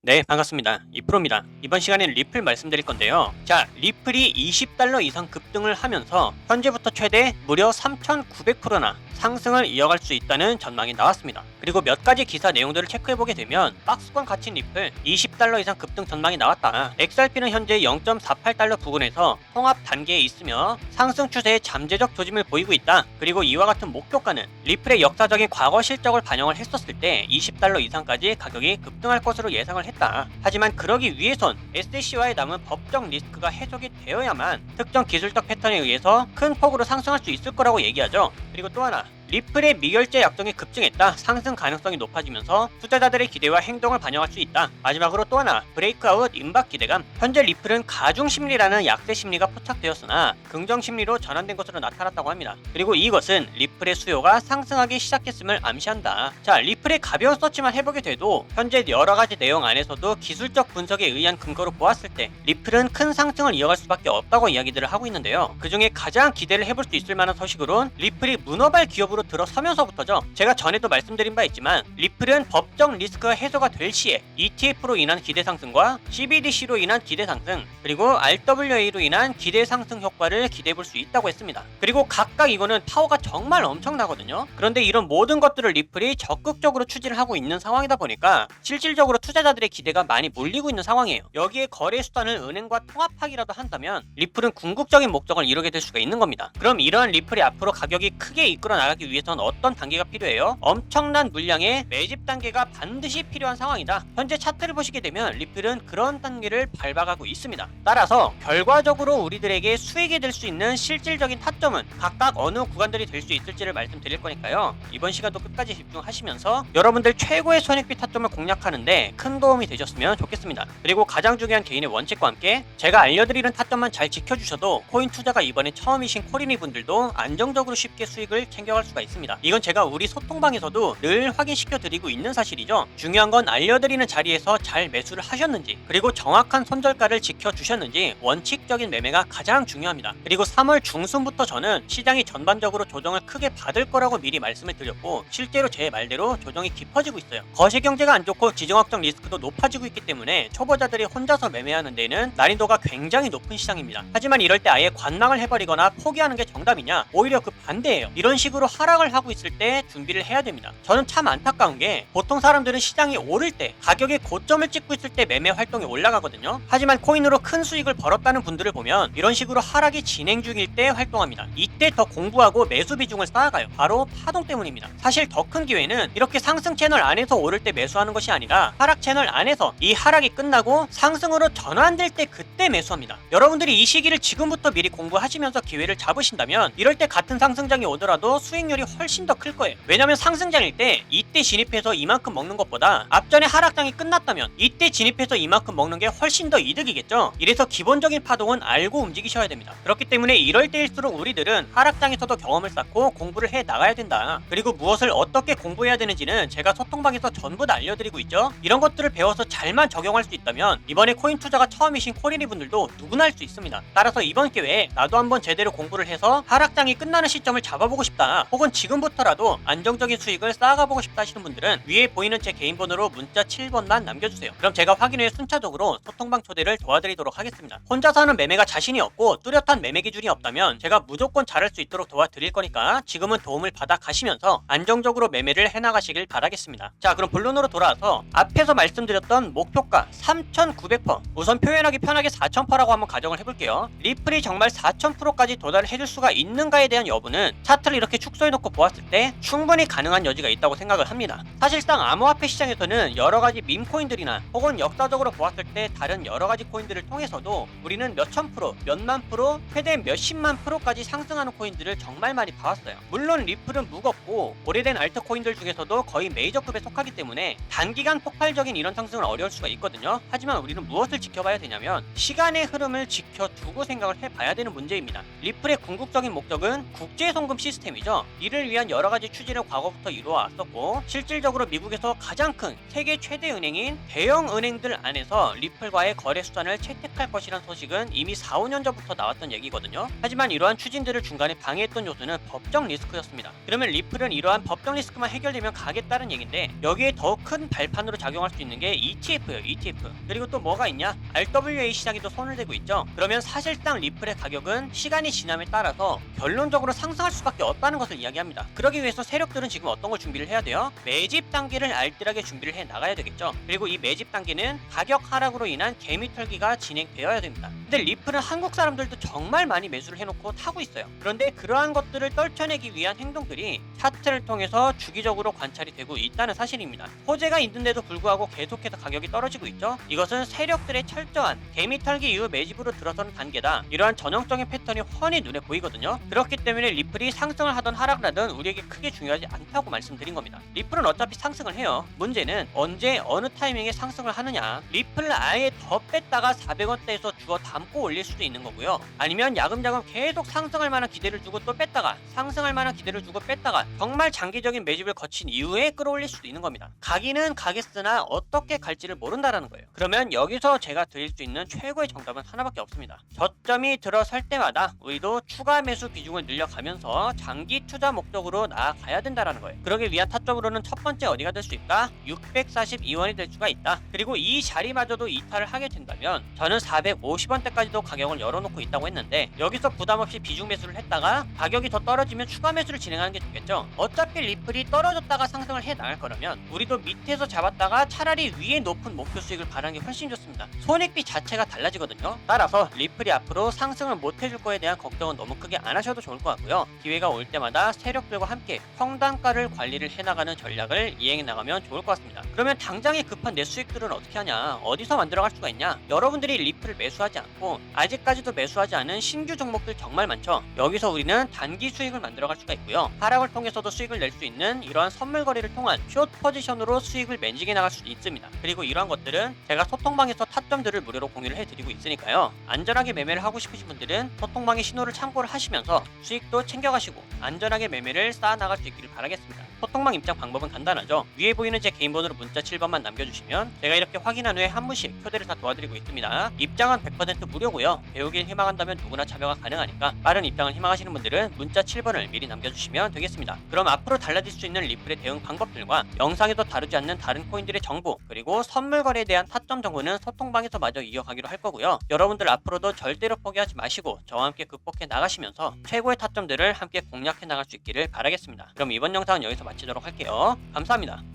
네, 반갑습니다. 이프로입니다. 이번 시간엔 리플 말씀드릴 건데요. 자, 리플이 $20 이상 급등을 하면서 현재부터 최대 무려 3,900%나 상승을 이어갈 수 있다는 전망이 나왔습니다. 그리고 몇 가지 기사 내용들을 체크해보게 되면 박스권 갇힌 리플 $20 이상 급등 전망이 나왔다. XRP는 현재 0.48달러 부근에서 통합 단계에 있으며 상승 추세에 잠재적 조짐을 보이고 있다. 그리고 이와 같은 목표가는 리플의 역사적인 과거 실적을 반영을 했었을 때 $20 이상까지 가격이 급등할 것으로 예상을 했다. 하지만 그러기 위해선 SEC와의 남은 법적 리스크가 해소가 되어야만 특정 기술적 패턴에 의해서 큰 폭으로 상승할 수 있을 거라고 얘기하죠. 그리고 또 하나, 리플의 미결제 약정이 급증했다. 상승 가능성이 높아지면서 투자자들의 기대와 행동을 반영할 수 있다. 마지막으로 또 하나, 브레이크아웃 임박 기대감. 현재 리플은 가중 심리라는 약세 심리가 포착되었으나 긍정 심리로 전환된 것으로 나타났다고 합니다. 그리고 이것은 리플의 수요가 상승하기 시작했음을 암시한다. 자, 리플의 가벼운 서치만 해보게 돼도 현재 여러가지 내용 안에서도 기술적 분석에 의한 근거로 보았을 때 리플은 큰 상승을 이어갈 수밖에 없다고 이야기들을 하고 있는데요. 그 중에 가장 기대를 해볼 수 있을 만한 서식으론 리플이 문어발 기업으로 들어서면서부터죠. 제가 전에도 말씀드린 바 있지만 리플은 법적 리스크가 해소가 될 시에 ETF로 인한 기대 상승과 CBDC로 인한 기대 상승, 그리고 RWA로 인한 기대 상승 효과를 기대해 볼 수 있다고 했습니다. 그리고 각각 이거는 파워가 정말 엄청나거든요. 그런데 이런 모든 것들을 리플이 적극적으로 추진을 하고 있는 상황이다 보니까 실질적으로 투자자들의 기대가 많이 몰리고 있는 상황이에요. 여기에 거래 수단을 은행과 통합하기라도 한다면 리플은 궁극적인 목적을 이루게 될 수가 있는 겁니다. 그럼 이러한 리플이 앞으로 가격이 크게 이끌어 나가기 위해선 어떤 단계가 필요해요? 엄청난 물량의 매집 단계가 반드시 필요한 상황이다. 현재 차트를 보시게 되면 리플은 그런 단계를 밟아가고 있습니다. 따라서 결과적으로 우리들에게 수익이 될 수 있는 실질적인 타점은 각각 어느 구간들이 될 수 있을지를 말씀드릴 거니까요. 이번 시간도 끝까지 집중하시면서 여러분들 최고의 손익비 타점을 공략하는데 큰 도움이 되셨으면 좋겠습니다. 그리고 가장 중요한 개인의 원칙과 함께 제가 알려드리는 타점만 잘 지켜주셔도 코인 투자가 이번에 처음이신 코리니 분들도 안정적으로 쉽게 수익을 챙겨갈 수가 있습니다. 이건 제가 우리 소통방에서도 늘 확인시켜 드리고 있는 사실이죠. 중요한 건 알려드리는 자리에서 잘 매수를 하셨는지, 그리고 정확한 손절가를 지켜주셨는지 원칙적인 매매가 가장 중요합니다. 그리고 3월 중순부터 저는 시장이 전반적으로 조정을 크게 받을 거라고 미리 말씀을 드렸고 실제로 제 말대로 조정이 깊어지고 있어요. 거시경제가 안 좋고 지정학적 리스크도 높아지고 있기 때문에 초보자들이 혼자서 매매하는 데는 난이도가 굉장히 높은 시장입니다. 하지만 이럴 때 아예 관망을 해버리거나 포기하는 게 정답이냐? 오히려 그 반대예요. 이런 식으로 하락을 하고 있을 때 준비를 해야 됩니다. 저는 참 안타까운 게 보통 사람들은 시장이 오를 때 가격의 고점을 찍고 있을 때 매매 활동이 올라가거든요. 하지만 코인으로 큰 수익을 벌었다는 분들을 보면 이런 식으로 하락이 진행 중일 때 활동합니다. 이때 더 공부하고 매수 비중을 쌓아가요. 바로 파동 때문입니다. 사실 더 큰 기회는 이렇게 상승 채널 안에서 오를 때 매수하는 것이 아니라 하락 채널 안에서 이 하락이 끝나고 상승으로 전환될 때 그때 매수합니다. 여러분들이 이 시기를 지금부터 미리 공부하시면서 기회를 잡으신다면 이럴 때 같은 상승장이 오더라도 수익률이 훨씬 더 클 거예요. 왜냐면 상승장일 때 이때 진입해서 이만큼 먹는 것보다 앞전에 하락장이 끝났다면 이때 진입해서 이만큼 먹는 게 훨씬 더 이득이겠죠. 이래서 기본적인 파동은 알고 움직이셔야 됩니다. 그렇기 때문에 이럴 때일수록 우리들은 하락장에서도 경험을 쌓고 공부를 해 나가야 된다. 그리고 무엇을 어떻게 공부해야 되는지는 제가 소통방에서 전부 다 알려드리고 있죠. 이런 것들을 배워서 잘만 적용할 수 있다면 이번에 코인 투자가 처음이신 코리니 분들도 누구나 할 수 있습니다. 따라서 이번 기회에 나도 한번 제대로 공부를 해서 하락장이 끝나는 시점을 잡아보고 싶다, 혹은 지금부터라도 안정적인 수익을 쌓아가보고 싶다 하시는 분들은 위에 보이는 제 개인 번호로 문자 7번만 남겨주세요. 그럼 제가 확인 후에 순차적으로 소통방 초대를 도와드리도록 하겠습니다. 혼자서 하는 매매가 자신이 없고 뚜렷한 매매 기준이 없다면 제가 무조건 잘할 수 있도록 도와드릴 거니까 지금은 도움을 받아 가시면서 안정적으로 매매를 해나가시길 바라겠습니다. 자, 그럼 본론으로 돌아와서 앞에서 말씀드렸던 목표가 3,900%, 우선 표현하기 편하게 4,000%라고 한번 가정을 해볼게요. 리플이 정말 4,000%까지 도달을 해줄 수가 있는가에 대한 여부는 차트를 이렇게 축소해놓고 보았을 때 충분히 가능한 여지가 있다고 생각을 합니다. 사실상 암호화폐 시장에서는 여러가지 밈코인들이나 혹은 역사적으로 보았을 때 다른 여러가지 코인들을 통해서도 우리는 몇천 프로, 몇만 프로, 최대 몇십만 프로까지 상승하는 코인들을 정말 많이 봐왔어요. 물론 리플은 무겁고 오래된 알트코인들 중에서도 거의 메이저급에 속하기 때문에 단기간 폭발적인 이런 상승은 어려울 수가 있거든요. 하지만 우리는 무엇을 지켜봐야 되냐면 시간의 흐름을 지켜두고 생각을 해봐야 되는 문제입니다. 리플의 궁극적인 목적은 국제송금 시스템이죠. 이를 위한 여러 가지 추진을 과거부터 이루어왔었고, 실질적으로 미국에서 가장 큰 세계 최대 은행인 대형 은행들 안에서 리플과의 거래 수단을 채택할 것이란 소식은 이미 4, 5년 전부터 나왔던 얘기거든요. 하지만 이러한 추진들을 중간에 방해했던 요소는 법적 리스크였습니다. 그러면 리플은 이러한 법적 리스크만 해결되면 가겠다는 얘긴데, 여기에 더 큰 발판으로 작용할 수 있는 게 ETF예요. ETF. 그리고 또 뭐가 있냐? RWA 시장에도 손을 대고 있죠. 그러면 사실상 리플의 가격은 시간이 지남에 따라서 결론적으로 상승할 수밖에 없다는 것을 이야기합니다. 그러기 위해서 세력들은 지금 어떤 걸 준비를 해야 돼요? 매집 단계를 알뜰하게 준비를 해 나가야 되겠죠. 그리고 이 매집 단계는 가격 하락으로 인한 개미 털기가 진행되어야 됩니다. 근데 리플은 한국 사람들도 정말 많이 매수를 해놓고 타고 있어요. 그런데 그러한 것들을 떨쳐내기 위한 행동들이 차트를 통해서 주기적으로 관찰이 되고 있다는 사실입니다. 호재가 있는데도 불구하고 계속해서 가격이 떨어지고 있죠. 이것은 세력들의 철저한 개미 털기 이후 매집으로 들어서는 단계다. 이러한 전형적인 패턴이 훤히 눈에 보이거든요. 그렇기 때문에 리플이 상승을 하던 하락을 하든 우리에게 크게 중요하지 않다고 말씀드린 겁니다. 리플은 어차피 상승을 해요. 문제는 언제 어느 타이밍에 상승을 하느냐. 리플을 아예 더 뺐다가 400원대에서 주워 담고 올릴 수도 있는 거고요. 아니면 야금야금 계속 상승할 만한 기대를 주고 또 뺐다가 상승할 만한 기대를 주고 뺐다가 정말 장기적인 매집을 거친 이후에 끌어올릴 수도 있는 겁니다. 가기는 가겠으나 어떻게 갈지를 모른다라는 거예요. 그러면 여기서 제가 드릴 수 있는 최고의 정답은 하나밖에 없습니다. 저점이 들어설 때마다 우리도 추가 매수 비중을 늘려가면서 장기 투자 목적으로 나아가야 된다라는 거예요. 그러기 위한 타점으로는 첫 번째 어디가 될 수 있다? 642원이 될 수가 있다. 그리고 이 자리마저도 이탈을 하게 된다면 저는 450원대까지도 가격을 열어놓고 있다고 했는데, 여기서 부담없이 비중 매수를 했다가 가격이 더 떨어지면 추가 매수를 진행하는 게 좋겠죠. 어차피 리플이 떨어졌다가 상승을 해 나갈 거라면 우리도 밑에서 잡았다가 차라리 위에 높은 목표 수익을 바라는 게 훨씬 좋습니다. 손익비 자체가 달라지거든요. 따라서 리플이 앞으로 상승을 못 해줄 거에 대한 걱정은 너무 크게 안 하셔도 좋을 것 같고요. 기회가 올 때마다 세력들과 함께 평단가를 관리를 해나가는 전략을 이행해 나가면 좋을 것 같습니다. 그러면 당장에 급한 내 수익들은 어떻게 하냐? 어디서 만들어갈 수가 있냐? 여러분들이 리플을 매수하지 않고 아직까지도 매수하지 않은 신규 종목들 정말 많죠. 여기서 우리는 단기 수익을 만들어갈 수가 있고요. 하락을 통해서도 수익을 낼 수 있는 이러한 선물 거래를 통한 숏 포지션으로 수익을 맨지게 나갈 수 있습니다. 그리고 이러한 것들은 제가 소통방에서 타점들을 무료로 공유를 해드리고 있으니까요. 안전하게 매매를 하고 싶으신 분들은 소통방의 신호를 참고를 하시면서 수익도 챙겨가시고 안전하게 매매를 쌓아나갈 수 있기를 바라겠습니다. 소통방 입장 방법은 간단하죠. 위에 보이는 제 개인 번호로 문자 7번만 남겨주시면 제가 이렇게 확인한 후에 한 분씩 표대를 다 도와드리고 있습니다. 입장은 100% 무료고요. 배우길 희망한다면 누구나 참여가 가능하니까 빠른 입장을 희망하시는 분들은 문자 7번을 미리 남겨주시면 되겠습니다. 그럼 앞으로 달라질 수 있는 리플의 대응 방법들과 영상에도 다루지 않는 다른 코인들의 정보, 그리고 선물 거래에 대한 타점 정보는 소통방에서 마저 이어가기로 할 거고요. 여러분들 앞으로도 절대로 포기하지 마시고 저와 함께 극복해 나가시면서 최고의 타점들을 함께 공략해 나갈 수 있기를 바라겠습니다. 그럼 이번 영상은 여기서 마치도록 할게요. 감사합니다.